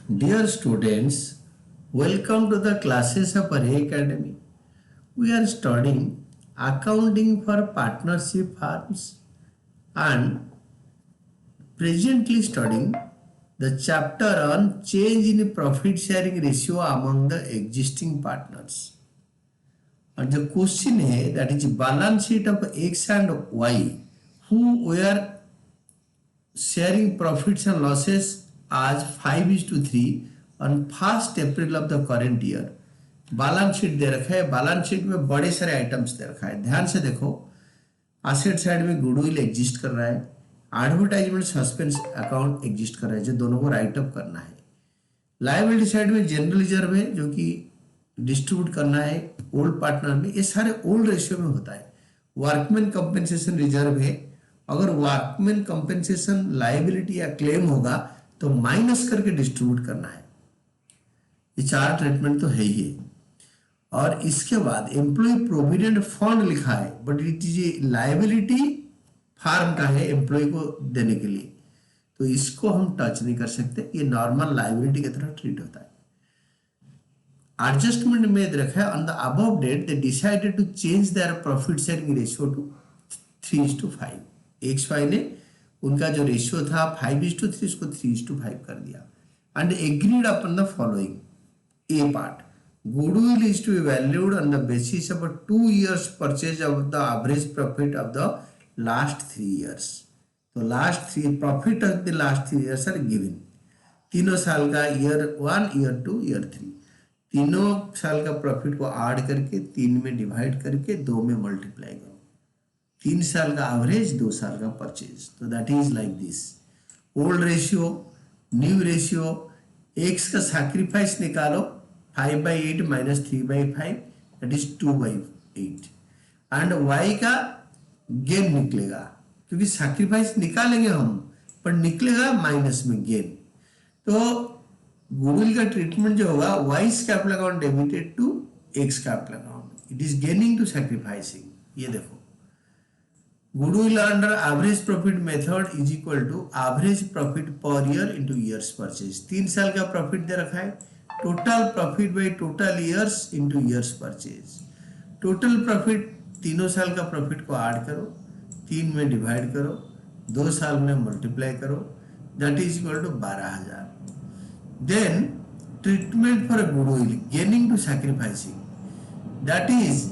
Dear students, welcome to the classes of Array Academy. We are studying accounting for partnership firms and presently studying the chapter on change in profit sharing ratio among the existing partners. And the question है that is balance sheet of X and Y who were sharing profits and losses as 5:3 on 1st April of the current year. Balance sheet दे रखा है, balance sheet में बड़े सारे items दे रखा है, ध्यान से देखो। एसेट साइड में गुडविल एग्जिस्ट कर रहा है, एडवर्टाइजमेंट सस्पेंस अकाउंट एग्जिस्ट कर रहा है जो दोनों को राइट अप करना है। लायबिलिटी साइड में जनरल रिजर्व है जो कि डिस्ट्रीब्यूट करना है ओल्ड पार्टनर में, ये सारे ओल्ड रेशियो में होता है। वर्कमैन कंपेंसेशन रिजर्व है, अगर वर्कमैन कंपेंसेशन लायबिलिटी या क्लेम होगा तो माइनस करके डिस्ट्रीब्यूट करना है। ये चार ट्रीटमेंट तो है ही है। और इसके बाद एम्प्लॉय प्रोविडेंट फंड लिखा है, but it is a liability form का है एम्प्लॉय को देने के लिए, तो इसको हम टच नहीं कर सकते, ये नॉर्मल लायबिलिटी की तरह ट्रीट होता है। एडजस्टमेंट में रखा है on the above date they decided to change their profit sharing ratio to 3:5। XY ने उनका जो रेशियो था 5:3 उसको 3:5 कर दिया and agreed upon the following. A part, goodwill is to be valued on the basis of a 2 years purchase of the average profit of the last 3 years. तो last 3 profit of the last 3 years are given. तीनों साल का year 1, year 2, year 3, तीनों साल का profit को add करके 3 में डिवाइड करके 2 में मल्टीप्लाई करो। 3 साल का एवरेज, 2 साल का परचेज, तो that is like this. Old ratio, new ratio, X का सैक्रिफाइस निकालो 5/8 minus 3/5 that is 2/8 and Y का गेन निकलेगा क्योंकि सैक्रिफाइस निकालेंगे हम पर निकलेगा माइनस में गेन। तो गुडविल का ट्रीटमेंट जो होगा Y's capital account debited to X capital account, it is gaining to sacrificing. ये देखो goodwill under average profit method is equal to average profit per year into years purchase। 3 साल का profit दे रखा है, total profit by total years into years purchase. Total profit तीनों साल का profit को ऐड करो, 3 में डिवाइड करो, 2 साल में मल्टीप्लाई करो, that is equal to 12,000। Then treatment for goodwill gaining to sacrificing, that is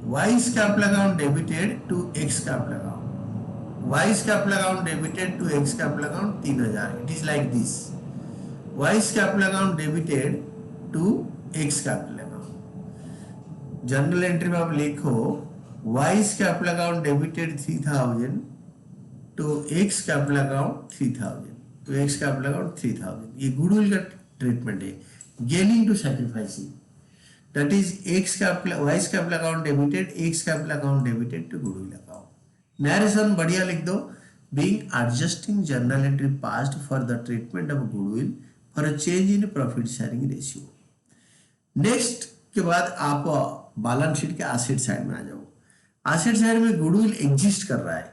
Y's capital account debited to X capital account, Y's capital account debited to X capital account 3,000। It is like this, Y's capital account debited to X capital account. Journal entry में आप लिखो Y's capital account debited 3,000 to X capital account 3,000 to X capital account 3,000। ये goodwill का treatment है, gaining to sacrificing, that is x capital y capital account debited x capital account debited to goodwill account। narration बढ़िया लिख दो, being adjusting journal entry passed for the treatment of goodwill for a change in profit sharing ratio। Next के बाद आप balance sheet के asset side में आ जाओ। एसेट साइड में गुडविल एग्जिस्ट कर रहा है,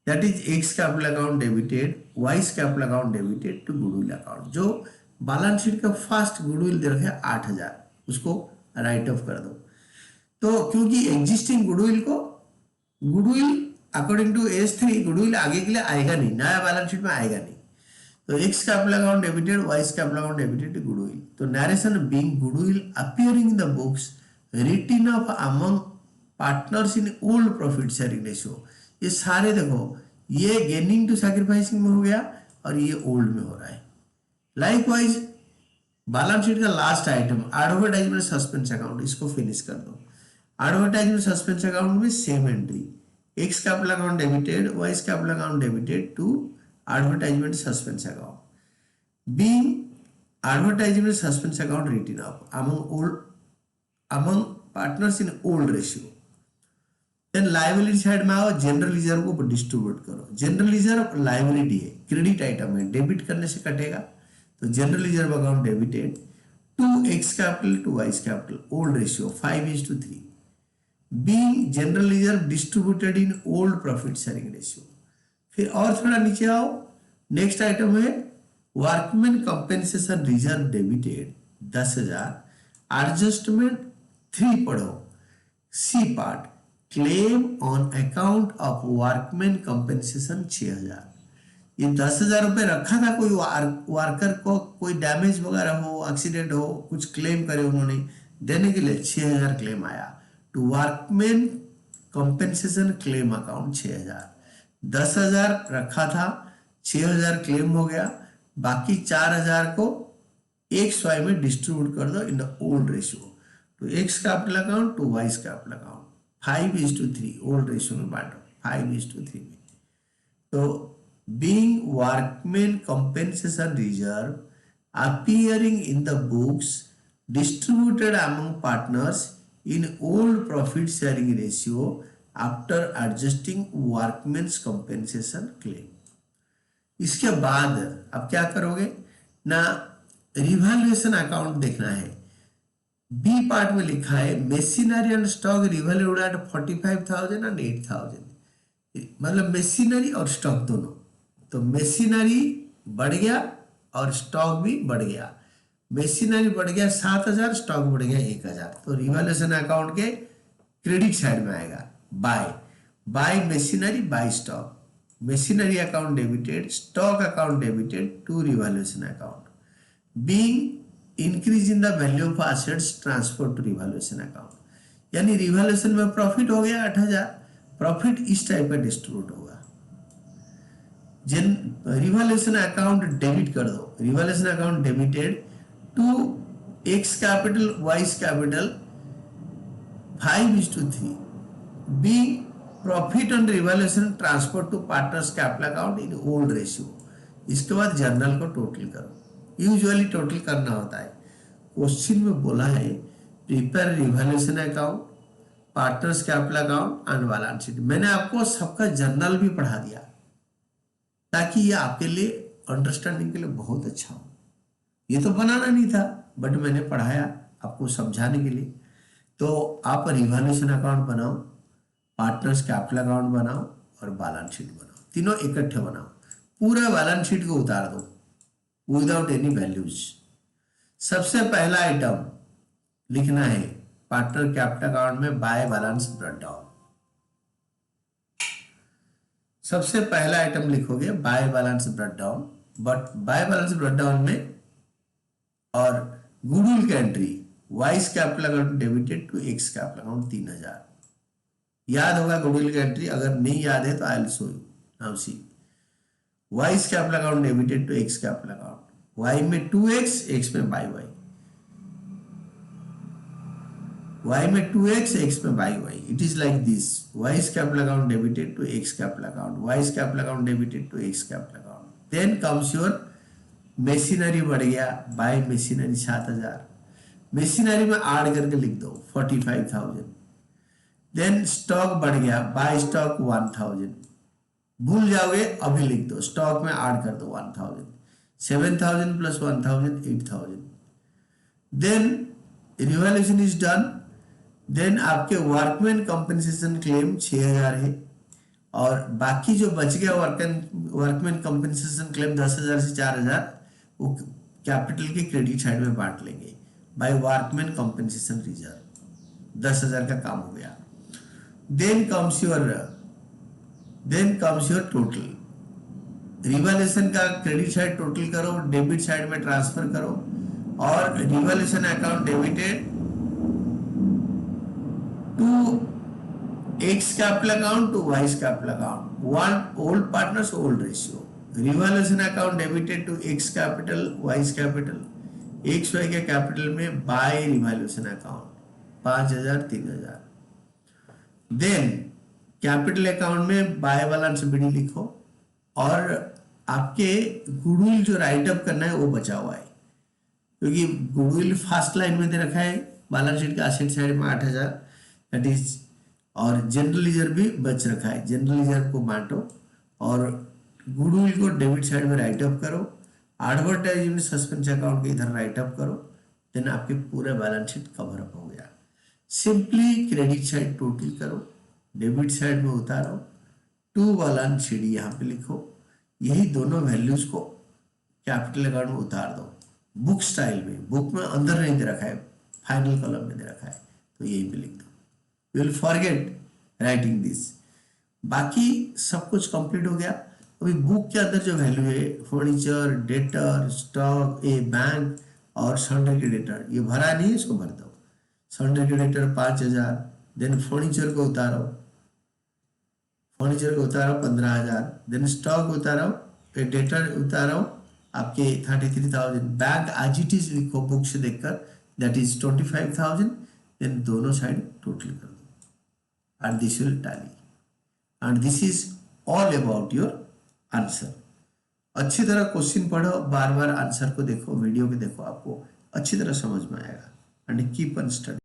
that is X capital account debited Y's capital account debited to goodwill account. जो बैलेंस शीट का फर्स्ट गुडविल दे रखे 8,000, उसको राइट ऑफ कर दो। तो क्योंकि एग्जिस्टिंग गुडविल को goodwill according to S3 goodwill आगे के लिए आएगा नहीं, नया बैलेंस शीट में आएगा नहीं। तो X capital account debited Y's capital account debited to goodwill. तो narration being goodwill appearing in the books written off among partners in old profit sharing ratio. ये सारे देखो, ये गेनिंग टू सैक्रिफाइसिंग में हो गया और ये ओल्ड में हो रहा है। लाइकवाइज बैलेंस शीट का last item advertisement suspense account, इसको फिनिश कर दो। एडवर्टाइजमेंट सस्पेंस अकाउंट में same entry, X capital account debited Y's capital account debited to advertisement suspense account. Being advertisement suspense account written off among partners in old ratio. Then liability side में आओ, general reserve को distribute करो। General reserve liability है, credit item है, debit करने से कटेगा, तो general reserve account debited to X capital to Y's capital old ratio 5:3। Being general reserve distributed in old profit sharing ratio. फिर और थोड़ा नीचे आओ, नेक्स्ट आइटम है workman compensation reserve debited 10,000। Adjustment 3 पढ़ो। C part, claim on account of workman compensation 6,000। ये 10,000 रुपये रखा था, कोई वर्कर को कोई डैमेज वगैरह हो, एक्सीडेंट हो, कुछ क्लेम करे उन्होंने, देने के लिए 6,000 क्लेम आया। To workman compensation claim account 6,000। 10,000 रखा था, 6,000 क्लेम हो गया, बाकी 4,000 को एक्स वाई में डिस्ट्रीब्यूट कर दो in the old ratio. To X capital account to Y capital account 5:3 old ratio में बांटो, 5:3 में। तो being workmen compensation reserve appearing in the books distributed among partners in old profit sharing ratio after adjusting workmen's compensation claim। इसके बाद अब क्या करोगे ना, रिवैल्यूएशन अकाउंट देखना है। बी पार्ट में लिखा है machinery and stock revalued at 45,000 and 8,000, मतलब मशीनरी और स्टॉक दोनों। तो मशीनरी बढ़ गया और स्टॉक भी बढ़ गया। मशीनरी बढ़ गया 7,000, स्टॉक बढ़ गया 1,000। तो रिवैल्यूएशन अकाउंट के क्रेडिट साइड में आएगा by machinery by stock. Machinery account debited, stock account debited to revaluation account. Being increase in the value of assets transfer to revaluation account. यानी रिवैल्यूएशन में प्रॉफिट हो गया 8,000, प्रॉफिट इस type का distribute होगा। Revaluation account debit कर दो, revaluation account debited to X capital Y's capital 5:3। Be profit on revaluation transfer to partners capital account in old ratio. इसके बाद जर्नल को टोटल करो, यूजुअली टोटल करना होता है। क्वेश्चन में बोला है prepare revaluation account, partners capital account and balance sheet. मैंने आपको सबका जर्नल भी पढ़ा दिया ताकि ये आपके लिए अंडरस्टैंडिंग के लिए बहुत अच्छा हो। ये तो बनाना नहीं था, बट मैंने पढ़ाया आपको समझाने के लिए। तो आप रिवैल्यूएशन अकाउंट बनाओ, पार्टनर्स कैपिटल अकाउंट बनाओ और बैलेंस शीट बनाओ, तीनों इकट्ठे बनाओ। पूरा बैलेंस शीट को उतार दो विदाउट एनी वैल्यूज। सबसे पहला आइटम लिखना है पार्टनर कैपिटल अकाउंट में बाय बैलेंस ब्रेकडाउन। सबसे पहला आइटम लिखोगे by balance breakdown, but by balance breakdown में और गुडविल की entry Y's capital account debited to X capital account 3,000। याद होगा गुडविल की एंट्री, अगर नहीं याद है तो I will show you now. See Y's capital account debited to X capital account, Y में 2x, एक्स में बाई वाई, y में 2x, x में by Y. It is like this, Y's capital account debited to X capital account, Y's capital account debited to X capital account. Then comes your machinery बढ़ गया by machinery 7,000, मशीनरी में add करके लिख दो 45,000। Then stock बढ़ गया bye stock 1,000, भूल जाओगे अभी लिख दो, स्टॉक में ऐड कर दो 1,000, 7,000 plus 1,000 8,000। Then revaluation is done. Then आपके वर्कमैन कंपनसेशन क्लेम 6,000 है और बाकी जो बच गया वर्कमैन कंपनसेशन क्लेम 10,000 से 4,000 वो कैपिटल के क्रेडिट साइड में बांट लेंगे बाय वर्कमैन कंपनसेशन रिजर्व। 10,000 का काम हो गया। Then comes your total. Revaluation का क्रेडिट साइड टोटल करो, डेबिट साइड में ट्रांसफर करो और revaluation account debited to X capital account to Y's capital account, one old partners old ratio. Revaluation account debited to X capital Y's capital, X Y के capital में by revaluation account 5,000 3,000। Then capital account में by balance BD लिखो और आपके goodwill जो right up करना है वो बचा हुआ है, क्योंकि गुडविल फर्स्ट लाइन में दे रखा है बैलेंस शीट का एसेट साइड में 8,000 दैट इज, और जनरल रिजर्व भी बच रखा है। जनरल रिजर्व को बांटो और गुडविल को डेबिट साइड में राइट अप करो, एडवर्टाइजमेंट सस्पेंस अकाउंट के इधर राइट अप करो, देन आपके पूरा बैलेंस शीट कवर अप हो गया। सिंपली क्रेडिट साइड टोटल करो, डेबिट साइड में उतारो, टू बैलेंस शीट यहाँ पे लिखो, यही दोनों वैल्यूज को कैपिटल अकाउंट में उतार दो, बुक स्टाइल में, बुक में अंदर नहीं दे रखा है, फाइनल कॉलम में दे रखा है, तो यहीं पे लिख दो। You will forget writing this. बाकी सब कुछ कंप्लीट हो गया। अभी बुक के अंदर जो वैल्यू है, फर्नीचर, डेटर, स्टॉक, ए बैंक और सरेंडर क्रेडिटर, ये भरा नहीं है, इसको भर दो। सरेंडर क्रेडिटर 5,000, देन फर्नीचर को उतारो, फर्नीचर को उतारो 15,000, देन स्टॉक उतारो, डेटर उतारो आपके 33,000, बैंक एज इट इज लिखो बुक से देखकर, दैट इज 25,000, देन दोनों साइड टोटल कर दो and this will tally and this is all about your answer. अच्छी तरह क्वेश्चन पढ़ो, बार बार आंसर को देखो, वीडियो को देखो, आपको अच्छी तरह समझ में आएगा एंड कीप ऑन स्टडी।